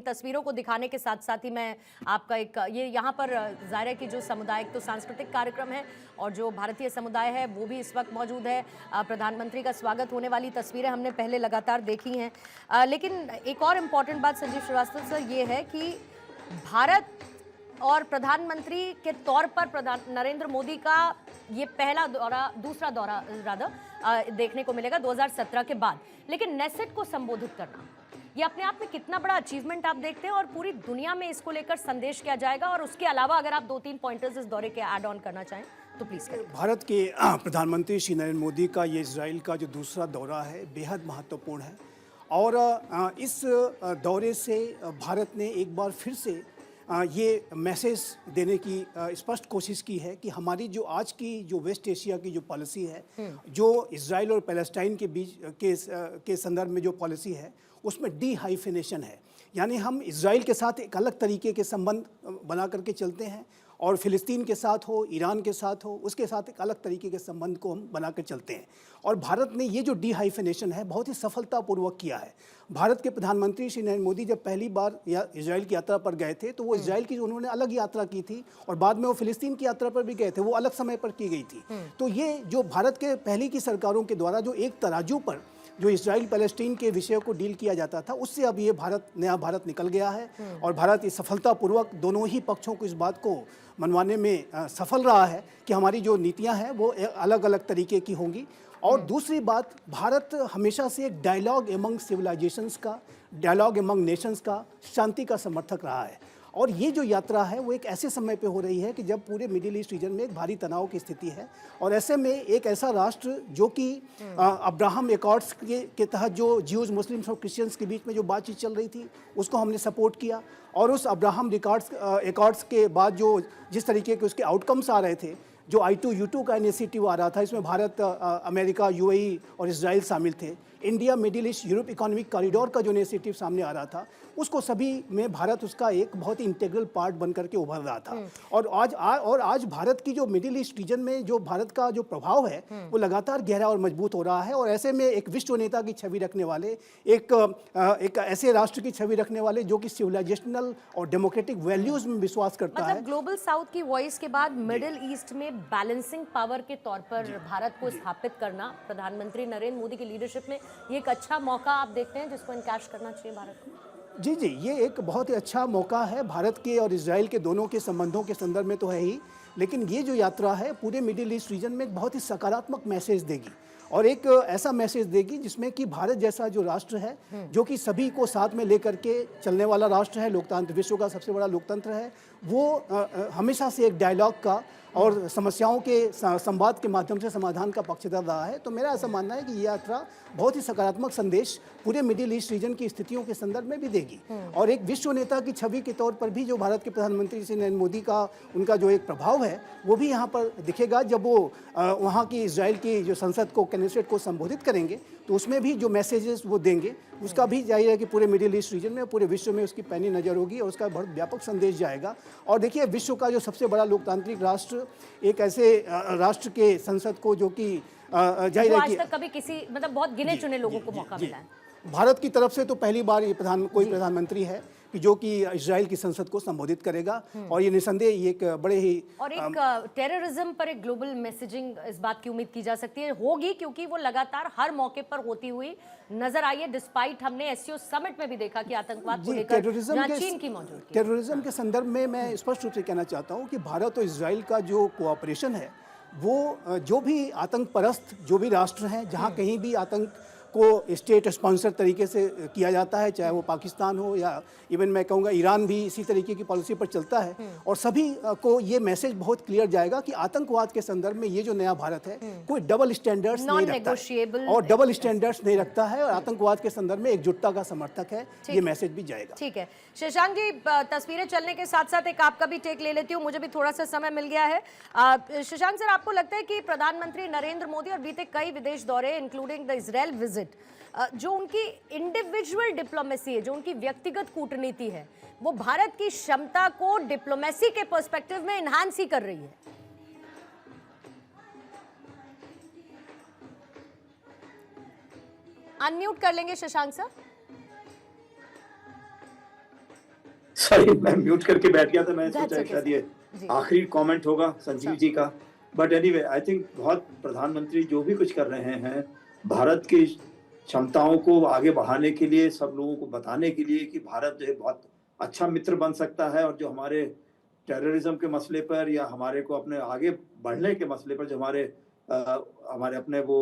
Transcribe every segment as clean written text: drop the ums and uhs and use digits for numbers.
तस्वीरों को दिखाने के साथ साथ ही मैं आपका एक ये यहाँ पर ज़ाहिर है कि जो सामुदायिक तो सांस्कृतिक कार्यक्रम है और जो भारतीय समुदाय है वो भी इस वक्त मौजूद है। प्रधानमंत्री का स्वागत होने वाली तस्वीरें हमने पहले लगातार देखी हैं, लेकिन एक और इम्पॉर्टेंट बात संजीव श्रीवास्तव सर ये है कि भारत और प्रधानमंत्री के तौर पर नरेंद्र मोदी का ये पहला दौरा, दूसरा दौरा रादर देखने को मिलेगा 2017 के बाद। लेकिन नेसेट को संबोधित करना ये अपने आप में कितना बड़ा अचीवमेंट आप देखते हैं और पूरी दुनिया में इसको लेकर संदेश क्या जाएगा? और उसके अलावा अगर आप 2-3 पॉइंटर्स इस दौरे के ऐड ऑन करना चाहें तो प्लीज करें। भारत के प्रधानमंत्री श्री नरेंद्र मोदी का ये इजराइल का जो दूसरा दौरा है बेहद महत्वपूर्ण है और इस दौरे से भारत ने एक बार फिर से ये मैसेज देने की स्पष्ट कोशिश की है कि हमारी जो आज की जो वेस्ट एशिया की जो पॉलिसी है, जो इजराइल और पैलेस्टाइन के बीच के संदर्भ में जो पॉलिसी है उसमें डी-हाइफिनेशन है, यानी हम इजराइल के साथ एक अलग तरीके के संबंध बना करके चलते हैं और फिलिस्तीन के साथ हो, ईरान के साथ हो, उसके साथ एक अलग तरीके के संबंध को हम बना कर चलते हैं। और भारत ने ये जो डी-हाइफिनेशन है बहुत ही सफलतापूर्वक किया है। भारत के प्रधानमंत्री श्री नरेंद्र मोदी जब पहली बार इजराइल की यात्रा पर गए थे तो वो इजराइल की उन्होंने अलग यात्रा की थी और बाद में वो फिलिस्तीन की यात्रा पर भी गए थे, वो अलग समय पर की गई थी। तो ये जो भारत के पहले की सरकारों के द्वारा जो एक तराजू पर जो इजराइल पैलेस्टीन के विषय को डील किया जाता था उससे अब ये नया भारत निकल गया है और भारत इस सफलतापूर्वक दोनों ही पक्षों को इस बात को मनवाने में सफल रहा है कि हमारी जो नीतियां हैं वो अलग अलग तरीके की होंगी। और दूसरी बात, भारत हमेशा से एक डायलॉग एमंग सिविलाइजेशंस का, डायलॉग एमंग नेशंस का, शांति का समर्थक रहा है। और ये जो यात्रा है वो एक ऐसे समय पे हो रही है कि जब पूरे मिडिल ईस्ट रीजन में एक भारी तनाव की स्थिति है और ऐसे में एक ऐसा राष्ट्र जो कि अब्राहम एकॉर्ड्स के तहत जो ज्यूज, मुस्लिम्स और क्रिश्चियंस के बीच में जो बातचीत चल रही थी उसको हमने सपोर्ट किया और उस अब्राहम एकॉर्ड्स के बाद जो जिस तरीके के उसके आउटकम्स आ रहे थे, जो I2U2 का इनिशिएटिव आ रहा था, इसमें भारत, अमेरिका, UAE और इजराइल शामिल थे, India middle east Europe economic corridor का जो इनिशिएटिव सामने आ रहा था उसको सभी में भारत उसका एक बहुत ही इंटीग्रल पार्ट बन करके उभर रहा था। और आज भारत की जो मिडिल ईस्ट रीजन में जो भारत का जो प्रभाव है वो लगातार गहरा और मजबूत हो रहा है और ऐसे में एक विश्व नेता की छवि रखने वाले, एक ऐसे राष्ट्र की छवि रखने वाले जो कि सिविलाइजेशनल और डेमोक्रेटिक वैल्यूज में विश्वास करता है। ग्लोबल साउथ की वॉइस के बाद मिडिल ईस्ट में बैलेंसिंग पावर के तौर पर भारत को स्थापित करना प्रधानमंत्री नरेंद्र मोदी की लीडरशिप में ये एक अच्छा मौका आप देखते हैं जिसको इनकैश करना चाहिए भारत को? जी, ये एक बहुत ही अच्छा मौका है भारत के और इजराइल के दोनों के संबंधों के संदर्भ में तो है ही, लेकिन ये जो यात्रा है पूरे मिडिल ईस्ट रीजन में एक बहुत ही सकारात्मक मैसेज देगी और एक ऐसा मैसेज देगी जिसमें कि भारत जैसा जो राष्ट्र है जो कि सभी को साथ में लेकर के चलने वाला राष्ट्र है, लोकतंत्र, विश्व का सबसे बड़ा लोकतंत्र है, वो हमेशा से एक डायलॉग का और समस्याओं के संवाद के माध्यम से समाधान का पक्षधर रहा है। तो मेरा ऐसा मानना है कि ये यात्रा बहुत ही सकारात्मक संदेश पूरे मिडिल ईस्ट रीजन की स्थितियों के संदर्भ में भी देगी और एक विश्व नेता की छवि के तौर पर भी जो भारत के प्रधानमंत्री श्री नरेंद्र मोदी का उनका जो एक प्रभाव है वो भी यहाँ पर दिखेगा जब वो वहाँ की इजराइल की जो संसद को, कैनेसेट को संबोधित करेंगे तो उसमें भी जो मैसेजेस वो देंगे उसका भी जाहिर है कि पूरे मिडिल ईस्ट रीजन में, पूरे विश्व में उसकी पैनी नज़र होगी और उसका बहुत व्यापक संदेश जाएगा। और देखिए, विश्व का जो सबसे बड़ा लोकतांत्रिक राष्ट्र एक ऐसे राष्ट्र के संसद को जो कि जाहिर है कि आज तक कभी किसी मतलब बहुत गिने चुने लोगों को मौका मिला है। भारत की तरफ से तो पहली बार ये कोई प्रधानमंत्री है कि जो कि इजराइल की संसद को संबोधित करेगा और ये निसंदेह ये एक बड़े ही और एक टेररिज्म पर एक ग्लोबल मैसेजिंग इस बात की उम्मीद की जा सकती है होगी क्योंकि वो लगातार हर मौके पर होती हुई नजर आई है, डिस्पाइट हमने एससीओ समिट में भी देखा कि आतंकवाद को लेकर चीन की मौजूदगी। टेररिज्म के संदर्भ में मैं स्पष्ट रूप से कहना चाहता हूँ कि भारत और इजराइल का जो कोऑपरेशन है वो जो भी आतंक परस्त जो भी राष्ट्र हैं जहाँ कहीं भी आतंक को स्टेट स्पॉन्सर तरीके से किया जाता है, चाहे वो पाकिस्तान हो या इवन मैं कहूँगा ईरान भी इसी तरीके की पॉलिसी पर चलता है और सभी को ये मैसेज बहुत क्लियर जाएगा कि आतंकवाद के संदर्भ में ये जो नया भारत है कोई डबल स्टैंडर्ड्स नहीं रखता और डबल स्टैंडर्ड्स नहीं रखता है और आतंकवाद के संदर्भ में एकजुटता का समर्थक है, ये मैसेज भी जाएगा। ठीक है शशांक जी, तस्वीरें चलने के साथ साथ एक आपका भी टेक ले लेती हूँ, मुझे भी थोड़ा सा समय मिल गया है। शशांक सर, आपको लगता है कि प्रधानमंत्री नरेंद्र मोदी और बीते कई विदेश दौरे इंक्लूडिंग द इजराइल विजिट, जो उनकी इंडिविजुअल डिप्लोमेसी है, जो उनकी व्यक्तिगत कूटनीति है, वो भारत की क्षमता को डिप्लोमेसी के पर्सपेक्टिव में एनहांस ही कर रही है? अनम्यूट कर लेंगे शशांक सर। सॉरी मैं म्यूट करके बैठ गया था, मैं That's सोचा okay, शायद ये जी। आखिरी कमेंट होगा संजीव अच्छा। जी का। बट एनीवे आई थिंक बहुत प्रधानमंत्री जो भी कुछ कर रहे हैं भारत की क्षमताओं को आगे बढ़ाने के लिए, सब लोगों को बताने के लिए कि भारत जो है बहुत अच्छा मित्र बन सकता है, और जो हमारे टेररिज्म के मसले पर या हमारे को अपने आगे बढ़ने के मसले पर जो हमारे अपने वो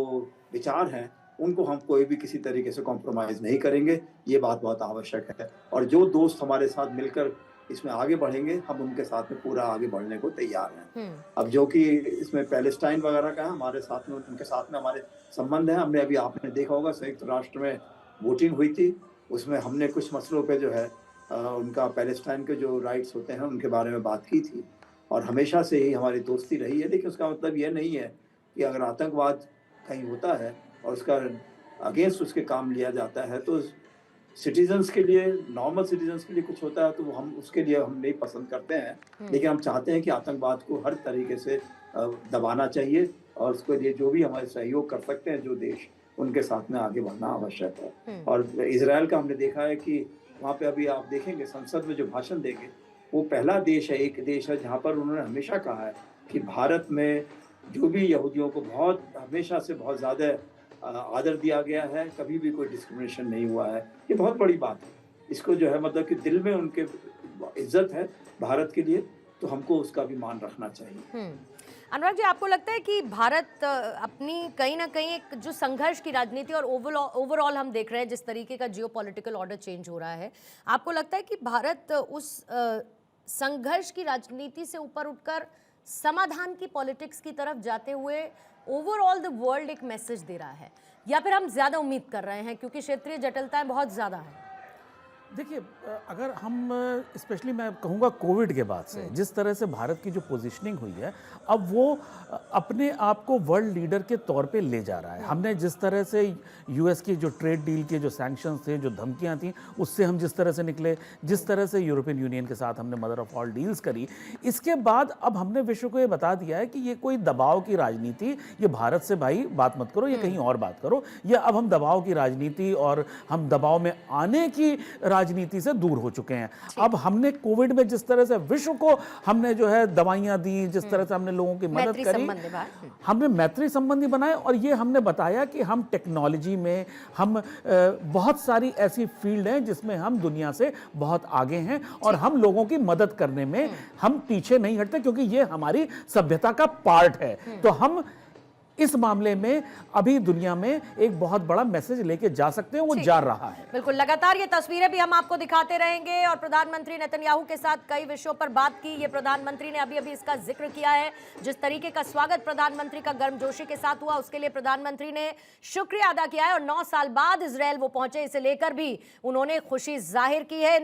विचार हैं, उनको हम कोई भी किसी तरीके से कॉम्प्रोमाइज नहीं करेंगे। ये बात बहुत आवश्यक है, और जो दोस्त हमारे साथ मिलकर इसमें आगे बढ़ेंगे, हम उनके साथ में पूरा आगे बढ़ने को तैयार हैं। अब जो कि इसमें पैलेस्टाइन वगैरह का है, हमारे साथ में उनके साथ में हमारे संबंध है। हमने अभी आपने देखा होगा संयुक्त राष्ट्र में वोटिंग हुई थी, उसमें हमने कुछ मसलों पे जो है उनका पैलेस्टाइन के जो राइट्स होते हैं उनके बारे में बात की थी, और हमेशा से ही हमारी दोस्ती रही है। लेकिन उसका मतलब ये नहीं है कि अगर आतंकवाद कहीं होता है और उसका अगेंस्ट उसके काम लिया जाता है, तो सिटीजन्स के लिए, नॉर्मल सिटीजन्स के लिए कुछ होता है तो हम उसके लिए हम नहीं पसंद करते हैं। लेकिन हम चाहते हैं कि आतंकवाद को हर तरीके से दबाना चाहिए, और उसके लिए जो भी हमारे सहयोग कर सकते हैं जो देश, उनके साथ में आगे बढ़ना आवश्यक है। और इजराइल का हमने देखा है कि वहाँ पे अभी आप देखेंगे संसद में जो भाषण देंगे, वो पहला देश है, एक देश है जहाँ पर उन्होंने हमेशा कहा है कि भारत में जो भी यहूदियों को बहुत हमेशा से बहुत ज़्यादा आदर दिया गया है, कभी भी कोई डिस्क्रिमिनेशन नहीं हुआ है। ये बहुत बड़ी बात है। इसको जो है मतलब कि दिल में उनके इज्जत है भारत के लिए, तो हमको उसका भी मान रखना चाहिए। अनुराग जी, आपको लगता है कि भारत अपनी कहीं ना कहीं एक जो संघर्ष की राजनीति और ओवरऑल हम देख रहे हैं जिस तरीके का जियोपॉलिटिकल ऑर्डर चेंज हो रहा है, आपको लगता है कि भारत उस संघर्ष की राजनीति से ऊपर उठकर समाधान की पॉलिटिक्स की तरफ जाते हुए ओवरऑल द वर्ल्ड एक मैसेज दे रहा है, या फिर हम ज़्यादा उम्मीद कर रहे हैं क्योंकि क्षेत्रीय जटिलताएं बहुत ज़्यादा हैं? देखिए, अगर हम स्पेशली मैं कहूँगा कोविड के बाद से जिस तरह से भारत की जो पोजीशनिंग हुई है, अब वो अपने आप को वर्ल्ड लीडर के तौर पे ले जा रहा है। हमने जिस तरह से यूएस की जो ट्रेड डील के जो सैंक्शंस थे, जो धमकियां थी, उससे हम जिस तरह से निकले, जिस तरह से यूरोपियन यूनियन के साथ हमने मदर ऑफ ऑल डील्स करी, इसके बाद अब हमने विश्व को ये बता दिया है कि ये कोई दबाव की राजनीति, ये भारत से भाई बात मत करो, ये कहीं और बात करो, या अब हम दबाव की राजनीति और हम दबाव में आने की राजनीति से दूर हो चुके हैं। अब हमने कोविड में जिस तरह से विश्व को हमने जो है दवाइयां दी, जिस तरह से हमने लोगों की मदद करी, हमने मैत्री संबंधी बनाए, और ये हमने बताया कि हम टेक्नोलॉजी में हम बहुत सारी ऐसी फील्ड हैं जिसमें हम दुनिया से बहुत आगे हैं, और हम लोगों की मदद करने में हम पीछे नहीं हटते, क्योंकि ये हमारी सभ्यता का पार्ट है। तो हम इस मामले में अभी दुनिया में एक बहुत बड़ा मैसेज लेके जा सकते हैं, वो जा रहा है। बिल्कुल, लगातार ये तस्वीरें भी हम आपको दिखाते रहेंगे, और प्रधानमंत्री नेतन्याहू के साथ कई विषयों पर बात की। ये प्रधानमंत्री ने अभी अभी इसका जिक्र किया है, जिस तरीके का स्वागत प्रधानमंत्री का गर्मजोशी के साथ हुआ, उसके लिए प्रधानमंत्री ने शुक्रिया अदा किया है, और 9 साल बाद इजरायल वो पहुंचे, इसे लेकर भी उन्होंने खुशी जाहिर की है।